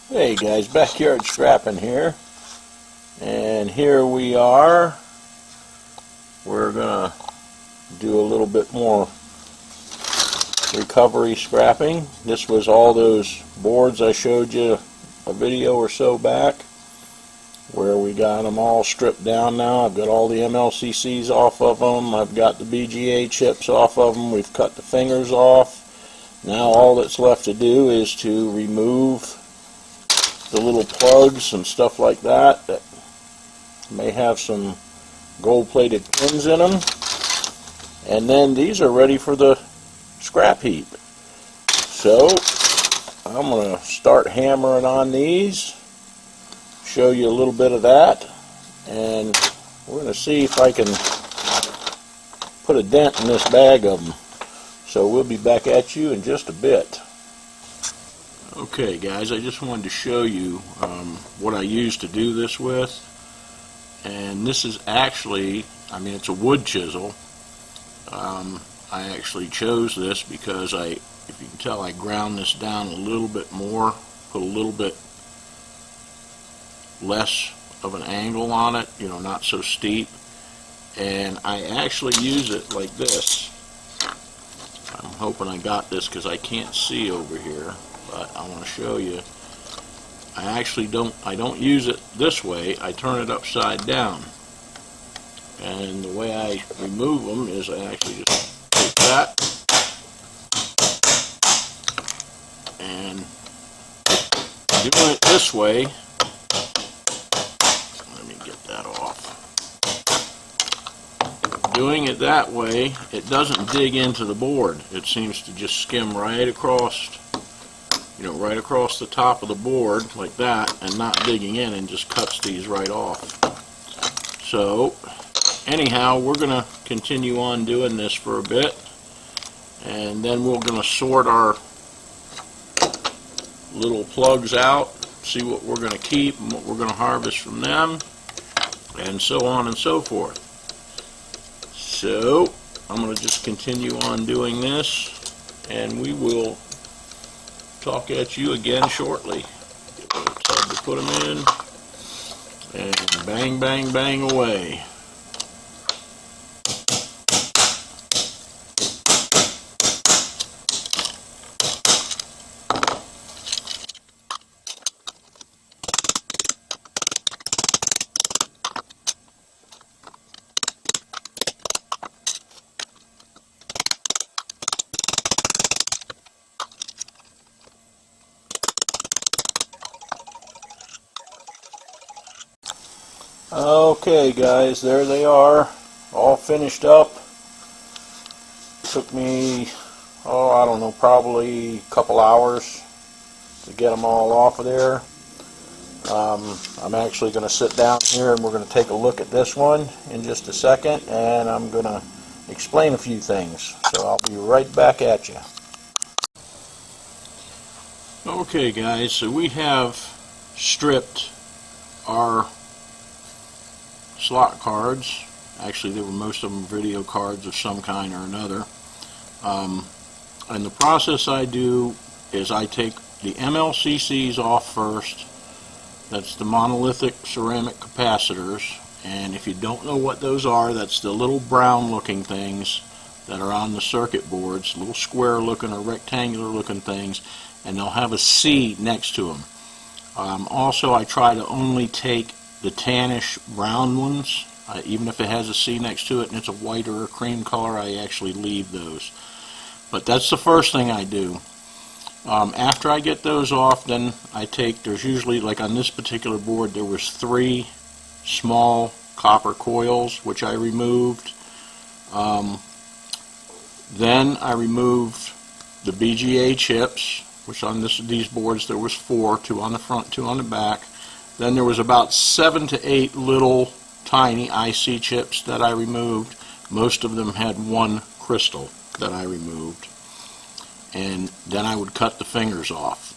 Hey guys, backyard scrapping here, and here we are. We're gonna do a little bit more recovery scrapping. This was all those boards I showed you a video or so back where we got them all stripped down now. I've got all the MLCCs off of them. I've got the BGA chips off of them. We've cut the fingers off. Now all that's left to do is to remove the little plugs and stuff like that that may have some gold-plated pins in them. And then these are ready for the scrap heap. So I'm going to start hammering on these, show you a little bit of that, and we're going to see if I can put a dent in this bag of them. So we'll be back at you in just a bit. Okay guys, I just wanted to show you what I used to do this with. And this is actually, it's a wood chisel. I actually chose this because if you can tell, I ground this down a little bit more, put a little bit less of an angle on it, not so steep. And I actually use it like this. I'm hoping I got this because I can't see over here, but I want to show you. I actually don't use it this way. I turn it upside down. And the way I remove them is I actually just take that and doing it this way. Let me get that off. Doing it that way, it doesn't dig into the board. It seems to just skim right across, right across the top of the board like that, and not digging in, and just cuts these right off. So anyhow, we're going to continue on doing this for a bit, and then we're going to sort our little plugs out, see what we're going to keep and what we're going to harvest from them, and so on and so forth. So I'm going to just continue on doing this, and we will talk at you again shortly. Get a little tub to put them in, and bang, bang, bang away. Okay guys, there they are, all finished up. Took me, I don't know, probably a couple hours to get them all off of there. I'm actually going to sit down here and we're going to take a look at this one in just a second, and I'm going to explain a few things. So I'll be right back at you. Okay guys, so we have stripped our slot cards. Actually, they were most of them video cards of some kind or another. And the process I do is I take the MLCCs off first. That's the monolithic ceramic capacitors. And if you don't know what those are, that's the little brown looking things that are on the circuit boards, little square looking or rectangular looking things, and they'll have a C next to them. Also, I try to only take the tannish brown ones. Even if it has a C next to it and it's a white or a cream color, I actually leave those. But that's the first thing I do. After I get those off, then I take, there's usually, like on this particular board, there was 3 small copper coils which I removed. Then I removed the BGA chips, which on these boards there was 4, 2 on the front, 2 on the back. Then there was about 7 to 8 little tiny IC chips that I removed. Most of them had 1 crystal that I removed. And then I would cut the fingers off.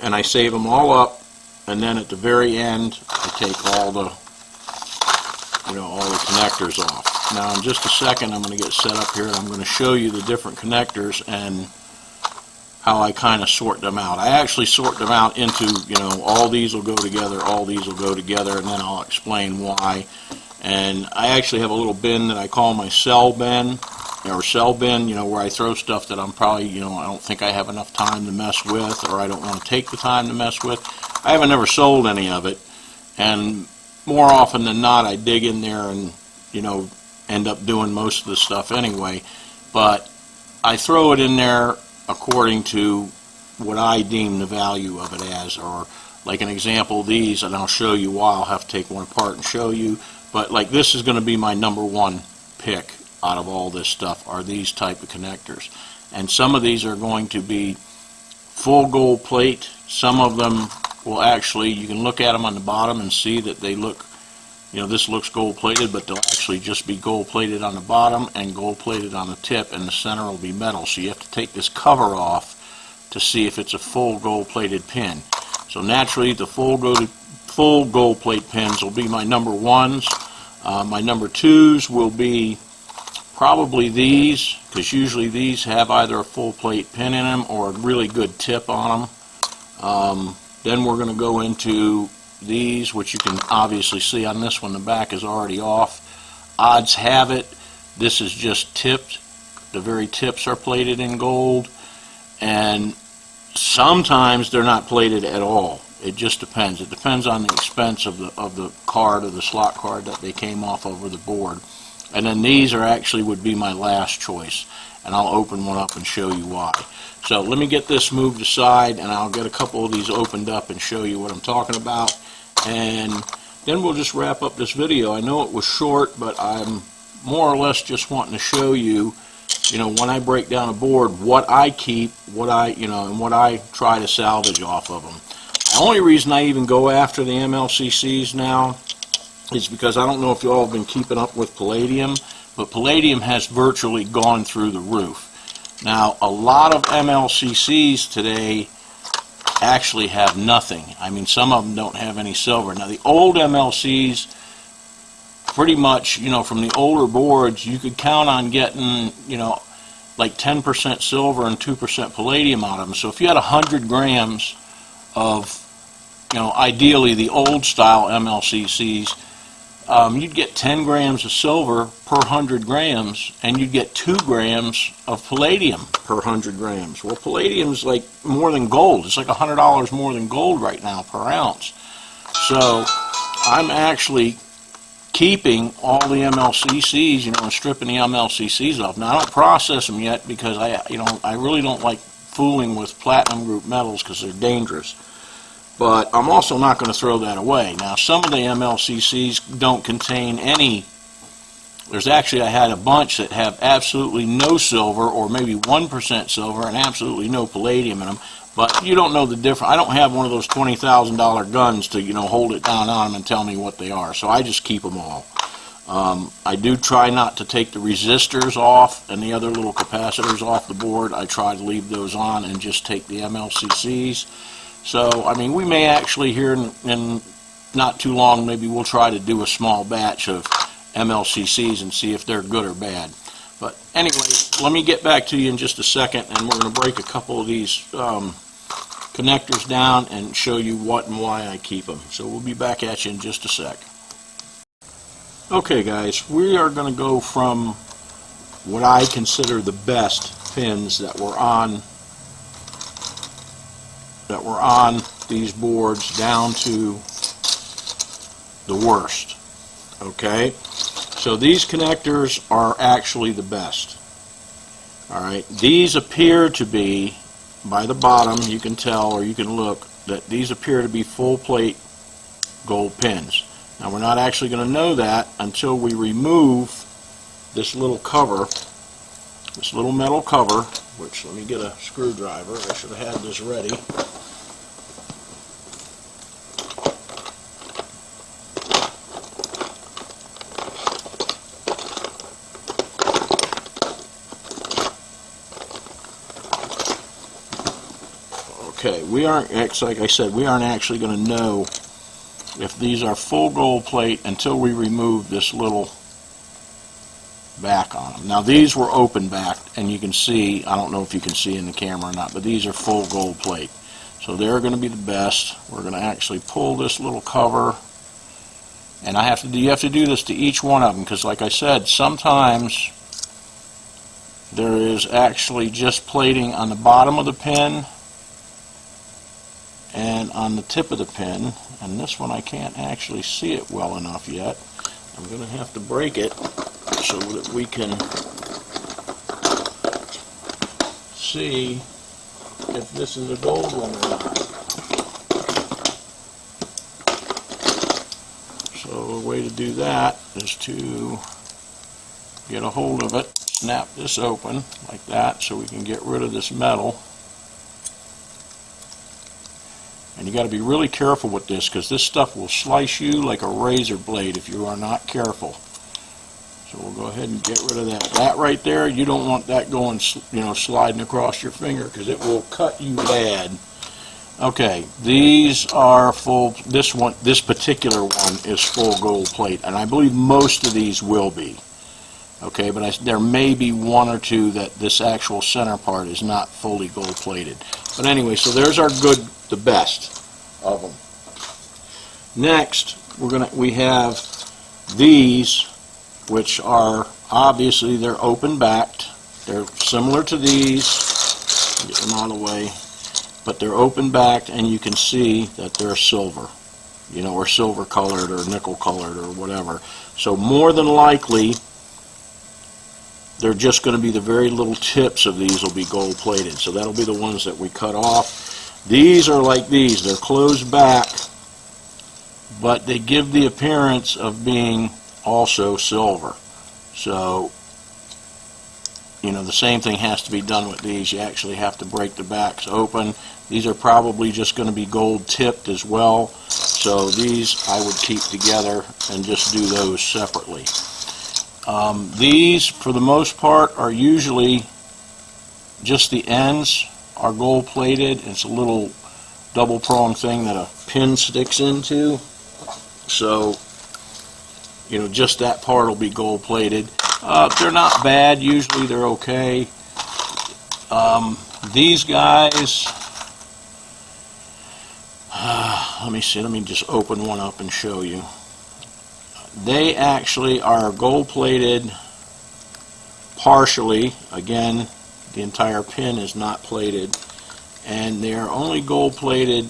And I save them all up, and then at the very end I take all the connectors off. Now in just a second I'm going to get set up here and I'm going to show you the different connectors and how I kind of sort them out. I actually sort them out into, all these will go together, all these will go together, and then I'll explain why. And I actually have a little bin that I call my cell bin, where I throw stuff that I'm probably, I don't think I have enough time to mess with, or I don't want to take the time to mess with. I haven't ever sold any of it, and more often than not, I dig in there and, end up doing most of the stuff anyway. But I throw it in there according to what I deem the value of it as, or like an example, these, and I'll show you why. I'll have to take one apart and show you, but like this is going to be my number one pick out of all this stuff, are these type of connectors. And some of these are going to be full gold plate. Some of them will actually, you can look at them on the bottom and see that they look, this looks gold plated, but they'll actually just be gold plated on the bottom and gold plated on the tip, and the center will be metal. So you have to take this cover off to see if it's a full gold plated pin. So naturally the full gold plate pins will be my number ones. My number twos will be probably these, because usually these have either a full plate pin in them or a really good tip on them. Then we're going to go into these, which you can obviously see on this one, the back is already off. Odds have it, this is just tipped. The very tips are plated in gold, and sometimes they're not plated at all. It just depends. It depends on the expense of the card, or the slot card that they came off over the board. And then these are actually would be my last choice, and I'll open one up and show you why. So let me get this moved aside, and I'll get a couple of these opened up and show you what I'm talking about, and then we'll just wrap up this video. I know it was short, but I'm more or less just wanting to show you, when I break down a board, what I keep, and what I try to salvage off of them. The only reason I even go after the MLCCs now is because I don't know if you all have been keeping up with palladium, but palladium has virtually gone through the roof. Now, a lot of MLCCs today actually have nothing. I mean, some of them don't have any silver. Now, the old MLCs, pretty much, from the older boards, you could count on getting, like 10% silver and 2% palladium out of them. So if you had 100 grams of, ideally the old style MLCCs, you'd get 10 grams of silver per 100 grams, and you'd get 2 grams of palladium per 100 grams. Well, palladium's like more than gold. It's like $100 more than gold right now per ounce. So I'm actually keeping all the MLCCs, and stripping the MLCCs off. Now, I don't process them yet because I really don't like fooling with platinum group metals because they're dangerous. But I'm also not going to throw that away. Now, some of the MLCCs don't contain any. There's actually, I had a bunch that have absolutely no silver, or maybe 1% silver, and absolutely no palladium in them. But you don't know the difference. I don't have one of those $20,000 guns to, hold it down on them and tell me what they are. So I just keep them all. I do try not to take the resistors off and the other little capacitors off the board. I try to leave those on and just take the MLCCs. So, I mean, we may actually here in not too long, maybe we'll try to do a small batch of MLCCs and see if they're good or bad. But anyway, let me get back to you in just a second, and we're going to break a couple of these connectors down and show you what and why I keep them. So we'll be back at you in just a sec. Okay, guys, we are going to go from what I consider the best pins that were on these boards down to the worst. Okay, so these connectors are actually the best. Alright, these appear to be, by the bottom you can tell, or you can look, that these appear to be full plate gold pins. Now, we're not actually going to know that until we remove this little cover, this little metal cover, which, let me get a screwdriver. I should have had this ready. Okay, we aren't, like I said, we aren't actually going to know if these are full gold plate until we remove this little back on them. Now these were open backed, and you can see, I don't know if you can see in the camera or not, but these are full gold plate. So they're going to be the best. We're going to actually pull this little cover, and you have to do this to each one of them, because like I said, sometimes there is actually just plating on the bottom of the pin and on the tip of the pin, and this one I can't actually see it well enough yet. I'm going to have to break it so that we can see if this is a gold one or not. So the way to do that is to get a hold of it, snap this open like that so we can get rid of this metal. And you got to be really careful with this, because this stuff will slice you like a razor blade if you are not careful. So we'll go ahead and get rid of that. That right there, you don't want that going, sliding across your finger, because it will cut you bad. Okay, these are full. This particular one is full gold plate, and I believe most of these will be. Okay, but there may be one or two that this actual center part is not fully gold plated. But anyway, so there's the best of them. Next, we have these, which are obviously they're open backed. They're similar to these. Get them out of the way, but they're open backed, and you can see that they're silver, or silver colored or nickel colored or whatever. So more than likely, they're just going to be the very little tips of these will be gold plated. So that'll be the ones that we cut off. These are like these. They're closed back, but they give the appearance of being also silver. So, the same thing has to be done with these. You actually have to break the backs open. These are probably just going to be gold tipped as well. So these I would keep together and just do those separately. These, for the most part, are usually just the ends are gold plated. It's a little double prong thing that a pin sticks into. So, just that part will be gold plated. They're not bad. Usually they're okay. These guys, let me see. Let me just open one up and show you. They actually are gold plated partially. Again, the entire pin is not plated, and they are only gold plated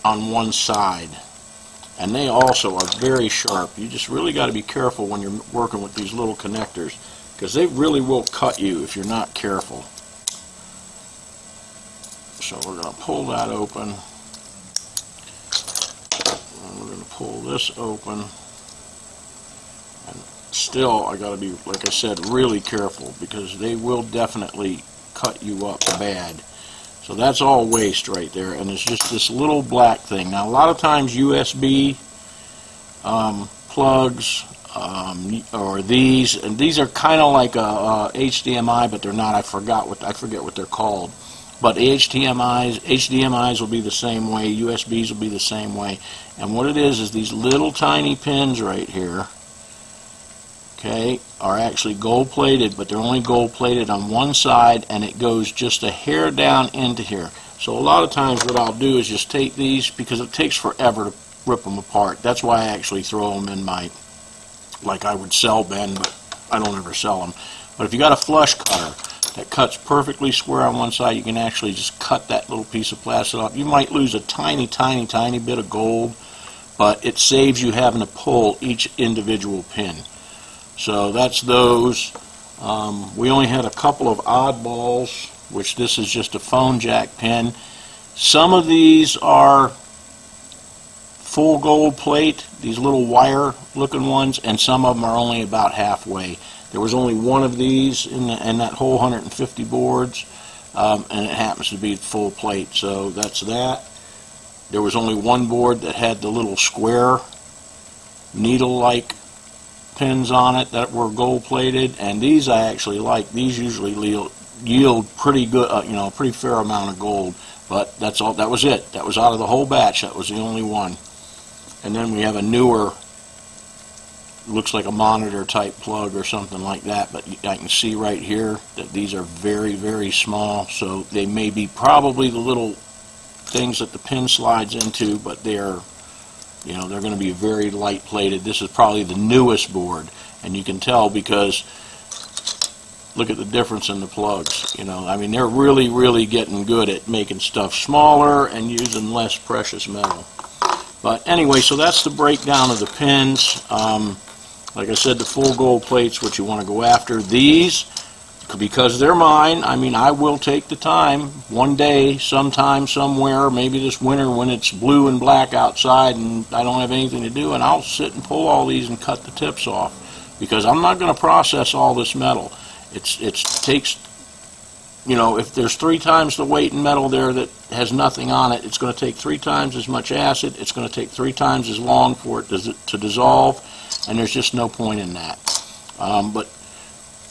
on one side, and they also are very sharp. You just really got to be careful when you're working with these little connectors, because they really will cut you if you're not careful. So we're going to pull that open, and we're going to pull this open. And still, I got to be, like I said, really careful, because they will definitely cut you up bad. So that's all waste right there, and it's just this little black thing. Now, a lot of times USB plugs or these, and these are kind of like a HDMI, but they're not. I forget what they're called. But HDMIs will be the same way. USBs will be the same way. And what it is these little tiny pins right here, okay, are actually gold plated, but they're only gold plated on one side, and it goes just a hair down into here. So a lot of times what I'll do is just take these, because it takes forever to rip them apart. That's why I actually throw them in my, like I would sell bin, but I don't ever sell them. But if you got a flush cutter that cuts perfectly square on one side, you can actually just cut that little piece of plastic off. You might lose a tiny, tiny, tiny bit of gold, but it saves you having to pull each individual pin. So that's those. We only had a couple of oddballs, which this is just a phone jack pin. Some of these are full gold plate, these little wire looking ones, and some of them are only about halfway. There was only one of these in that whole 150 boards, and it happens to be full plate, so that's that. There was only one board that had the little square needle-like pins on it that were gold plated, and these I actually like. These usually yield pretty good, a pretty fair amount of gold, but that's all. That was it. That was out of the whole batch. That was the only one. And then we have a newer looks like a monitor type plug or something like that, but I can see right here that these are very, very small, so they may be probably the little things that the pin slides into, but they're going to be very light plated. This is probably the newest board, and you can tell because look at the difference in the plugs. I mean, they're really, really getting good at making stuff smaller and using less precious metal. But anyway, so that's the breakdown of the pins. Like I said, the full gold plate's what you want to go after. These, because they're mine, I mean, I will take the time one day, sometime, somewhere, maybe this winter when it's blue and black outside and I don't have anything to do, and I'll sit and pull all these and cut the tips off, because I'm not going to process all this metal. It takes, if there's 3 times the weight in metal there that has nothing on it, it's going to take 3 times as much acid, it's going to take 3 times as long for it to dissolve, and there's just no point in that. But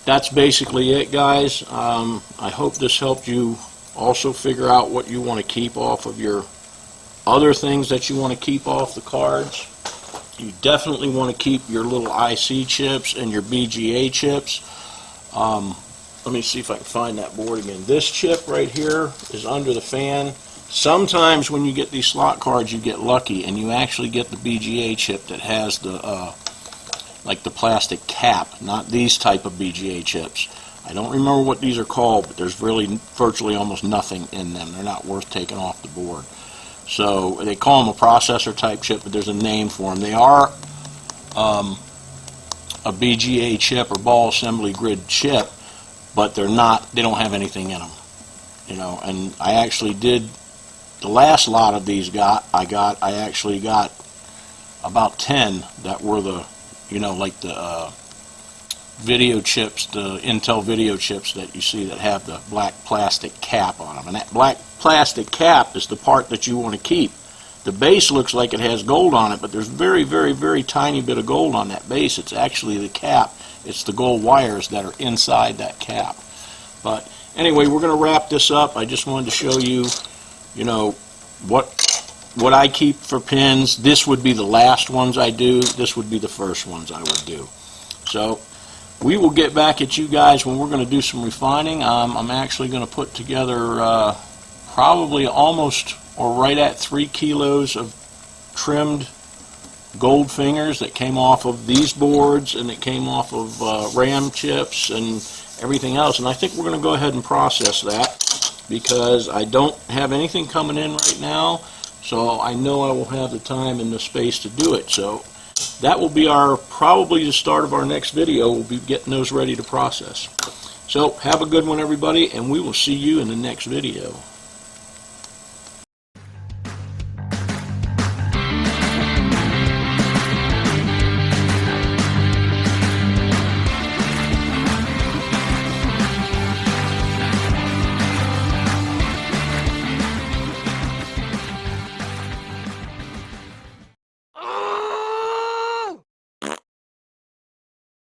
that's basically it, guys. I hope this helped you also figure out what you want to keep off of your other things that you want to keep off the cards. You definitely want to keep your little IC chips and your BGA chips. Let me see if I can find that board again. This chip right here is under the fan. Sometimes when you get these slot cards, you get lucky and you actually get the BGA chip that has the like the plastic cap, not these type of BGA chips. I don't remember what these are called, but there's really virtually almost nothing in them. They're not worth taking off the board. So they call them a processor type chip, but there's a name for them. They are a BGA chip or ball assembly grid chip, but they're not. They don't have anything in them. And I actually did the last lot of these. I actually got about 10 that were the like the video chips, the Intel video chips that you see that have the black plastic cap on them. And that black plastic cap is the part that you want to keep. The base looks like it has gold on it, but there's very, very, very tiny bit of gold on that base. It's actually the cap. It's the gold wires that are inside that cap. But anyway, we're going to wrap this up. I just wanted to show you, what I keep for pins. This would be the last ones I do. This would be the first ones I would do. So we will get back at you guys when we're going to do some refining. I'm actually going to put together probably almost or right at 3 kilos of trimmed gold fingers that came off of these boards and that came off of RAM chips and everything else. And I think we're going to go ahead and process that because I don't have anything coming in right now. So I know I will have the time and the space to do it. So that will be probably the start of our next video. We'll be getting those ready to process. So have a good one, everybody, and we will see you in the next video.